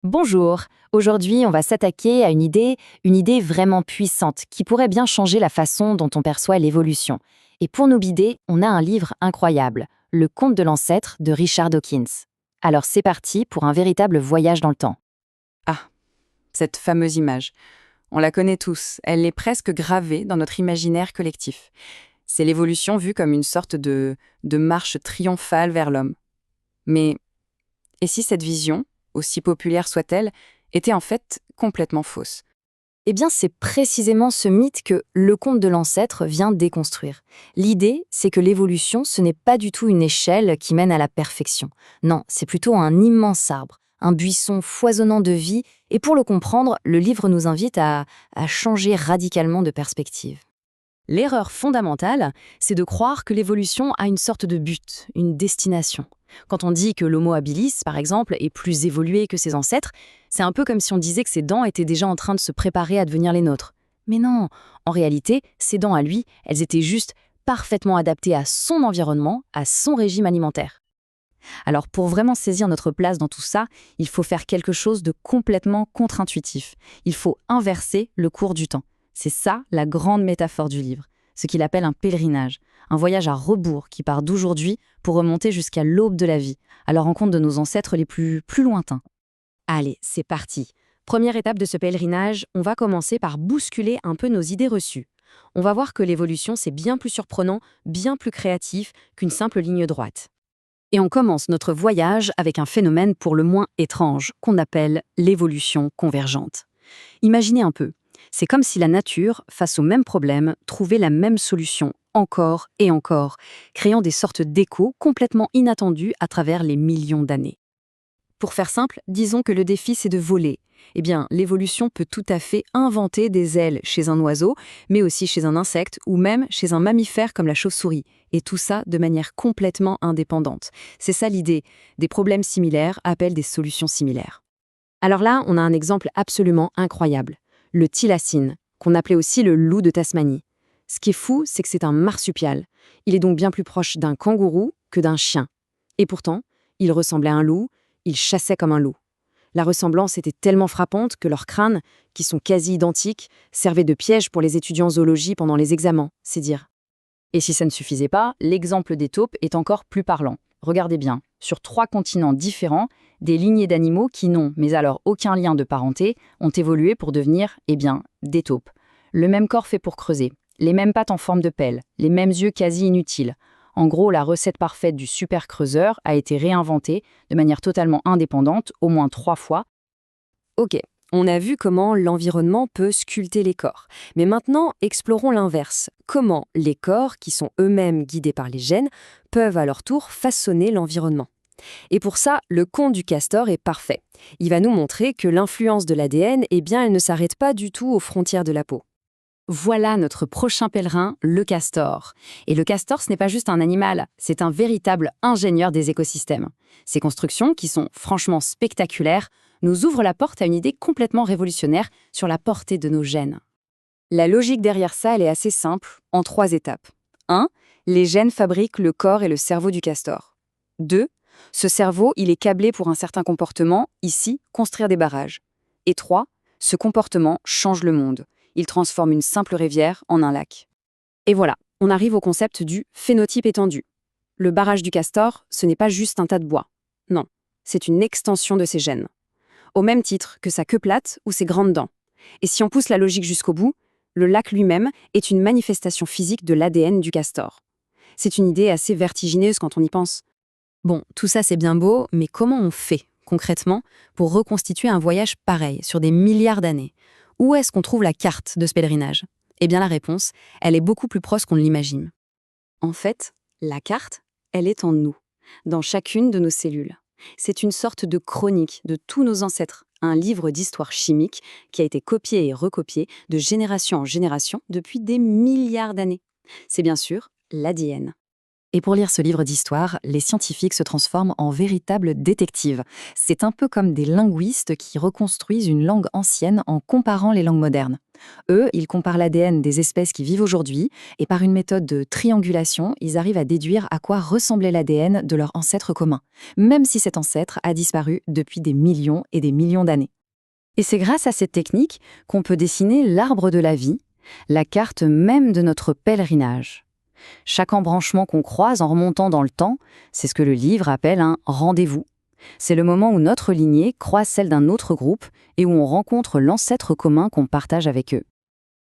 Bonjour, aujourd'hui on va s'attaquer à une idée vraiment puissante qui pourrait bien changer la façon dont on perçoit l'évolution. Et pour nous guider, on a un livre incroyable, Le Conte de l'ancêtre de Richard Dawkins. Alors c'est parti pour un véritable voyage dans le temps. Ah, cette fameuse image. On la connaît tous, elle est presque gravée dans notre imaginaire collectif. C'est l'évolution vue comme une sorte de marche triomphale vers l'homme. Mais et si cette vision, aussi populaire soit-elle, était en fait complètement fausse? Eh bien c'est précisément ce mythe que Le Conte de l'ancêtre vient déconstruire. L'idée, c'est que l'évolution, ce n'est pas du tout une échelle qui mène à la perfection. Non, c'est plutôt un immense arbre, un buisson foisonnant de vie, et pour le comprendre, le livre nous invite à changer radicalement de perspective. L'erreur fondamentale, c'est de croire que l'évolution a une sorte de but, une destination. Quand on dit que l'Homo habilis, par exemple, est plus évolué que ses ancêtres, c'est un peu comme si on disait que ses dents étaient déjà en train de se préparer à devenir les nôtres. Mais non, en réalité, ses dents à lui, elles étaient juste parfaitement adaptées à son environnement, à son régime alimentaire. Alors pour vraiment saisir notre place dans tout ça, il faut faire quelque chose de complètement contre-intuitif. Il faut inverser le cours du temps. C'est ça la grande métaphore du livre, ce qu'il appelle un pèlerinage, un voyage à rebours qui part d'aujourd'hui pour remonter jusqu'à l'aube de la vie, à la rencontre de nos ancêtres les plus lointains. Allez, c'est parti. Première étape de ce pèlerinage, on va commencer par bousculer un peu nos idées reçues. On va voir que l'évolution, c'est bien plus surprenant, bien plus créatif qu'une simple ligne droite. Et on commence notre voyage avec un phénomène pour le moins étrange, qu'on appelle l'évolution convergente. Imaginez un peu, c'est comme si la nature, face au même problème, trouvait la même solution encore et encore, créant des sortes d'échos complètement inattendus à travers les millions d'années. Pour faire simple, disons que le défi c'est de voler. Eh bien, l'évolution peut tout à fait inventer des ailes chez un oiseau, mais aussi chez un insecte ou même chez un mammifère comme la chauve-souris. Et tout ça de manière complètement indépendante. C'est ça l'idée. Des problèmes similaires appellent des solutions similaires. Alors là, on a un exemple absolument incroyable. Le thylacine, qu'on appelait aussi le loup de Tasmanie. Ce qui est fou, c'est que c'est un marsupial. Il est donc bien plus proche d'un kangourou que d'un chien. Et pourtant, il ressemblait à un loup, il chassait comme un loup. La ressemblance était tellement frappante que leurs crânes, qui sont quasi identiques, servaient de piège pour les étudiants en zoologie pendant les examens, c'est dire. Et si ça ne suffisait pas, l'exemple des taupes est encore plus parlant. Regardez bien, sur 3 continents différents, des lignées d'animaux qui n'ont, mais alors aucun lien de parenté, ont évolué pour devenir, eh bien, des taupes. Le même corps fait pour creuser, les mêmes pattes en forme de pelle, les mêmes yeux quasi inutiles. En gros, la recette parfaite du super creuseur a été réinventée de manière totalement indépendante, au moins 3 fois. Ok, on a vu comment l'environnement peut sculpter les corps. Mais maintenant, explorons l'inverse. Comment les corps, qui sont eux-mêmes guidés par les gènes, peuvent à leur tour façonner l'environnement. Et pour ça, le conte du castor est parfait. Il va nous montrer que l'influence de l'ADN, eh bien, elle ne s'arrête pas du tout aux frontières de la peau. Voilà notre prochain pèlerin, le castor. Et le castor, ce n'est pas juste un animal, c'est un véritable ingénieur des écosystèmes. Ces constructions, qui sont franchement spectaculaires, nous ouvrent la porte à une idée complètement révolutionnaire sur la portée de nos gènes. La logique derrière ça, elle est assez simple, en 3 étapes. 1. Les gènes fabriquent le corps et le cerveau du castor. 2. Ce cerveau, il est câblé pour un certain comportement, ici, construire des barrages. Et 3. Ce comportement change le monde. Il transforme une simple rivière en un lac. Et voilà, on arrive au concept du phénotype étendu. Le barrage du castor, ce n'est pas juste un tas de bois. Non, c'est une extension de ses gènes. Au même titre que sa queue plate ou ses grandes dents. Et si on pousse la logique jusqu'au bout, le lac lui-même est une manifestation physique de l'ADN du castor. C'est une idée assez vertigineuse quand on y pense. Bon, tout ça c'est bien beau, mais comment on fait, concrètement, pour reconstituer un voyage pareil sur des milliards d'années? Où est-ce qu'on trouve la carte de ce pèlerinage? Eh bien la réponse, elle est beaucoup plus proche qu'on ne l'imagine. En fait, la carte, elle est en nous, dans chacune de nos cellules. C'est une sorte de chronique de tous nos ancêtres, un livre d'histoire chimique qui a été copié et recopié de génération en génération depuis des milliards d'années. C'est bien sûr l'ADN. Et pour lire ce livre d'histoire, les scientifiques se transforment en véritables détectives. C'est un peu comme des linguistes qui reconstruisent une langue ancienne en comparant les langues modernes. Eux, ils comparent l'ADN des espèces qui vivent aujourd'hui et par une méthode de triangulation, ils arrivent à déduire à quoi ressemblait l'ADN de leur ancêtre commun, même si cet ancêtre a disparu depuis des millions et des millions d'années. Et c'est grâce à cette technique qu'on peut dessiner l'arbre de la vie, la carte même de notre pèlerinage. Chaque embranchement qu'on croise en remontant dans le temps, c'est ce que le livre appelle un rendez-vous. C'est le moment où notre lignée croise celle d'un autre groupe et où on rencontre l'ancêtre commun qu'on partage avec eux.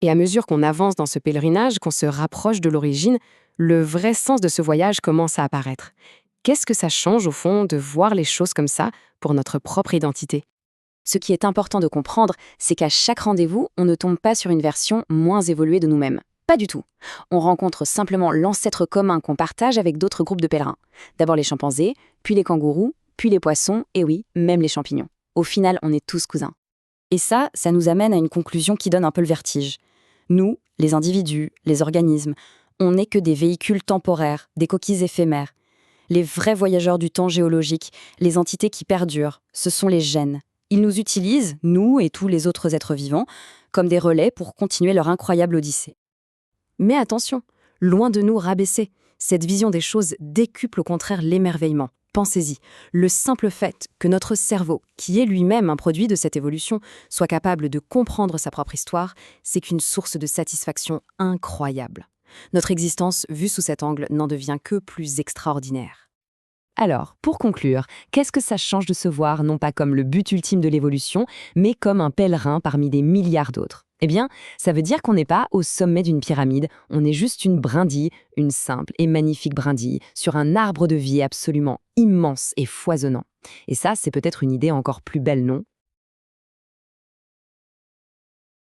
Et à mesure qu'on avance dans ce pèlerinage, qu'on se rapproche de l'origine, le vrai sens de ce voyage commence à apparaître. Qu'est-ce que ça change au fond de voir les choses comme ça pour notre propre identité ? Ce qui est important de comprendre, c'est qu'à chaque rendez-vous, on ne tombe pas sur une version moins évoluée de nous-mêmes. Pas du tout. On rencontre simplement l'ancêtre commun qu'on partage avec d'autres groupes de pèlerins. D'abord les chimpanzés, puis les kangourous, puis les poissons, et oui, même les champignons. Au final, on est tous cousins. Et ça nous amène à une conclusion qui donne un peu le vertige. Nous, les individus, les organismes, on n'est que des véhicules temporaires, des coquilles éphémères. Les vrais voyageurs du temps géologique, les entités qui perdurent, ce sont les gènes. Ils nous utilisent, nous et tous les autres êtres vivants, comme des relais pour continuer leur incroyable odyssée. Mais attention, loin de nous rabaisser, cette vision des choses décuple au contraire l'émerveillement. Pensez-y, le simple fait que notre cerveau, qui est lui-même un produit de cette évolution, soit capable de comprendre sa propre histoire, c'est qu'une source de satisfaction incroyable. Notre existence, vue sous cet angle, n'en devient que plus extraordinaire. Alors, pour conclure, qu'est-ce que ça change de se voir non pas comme le but ultime de l'évolution, mais comme un pèlerin parmi des milliards d'autres ? Eh bien, ça veut dire qu'on n'est pas au sommet d'une pyramide, on est juste une brindille, une simple et magnifique brindille, sur un arbre de vie absolument immense et foisonnant. Et ça, c'est peut-être une idée encore plus belle, non ?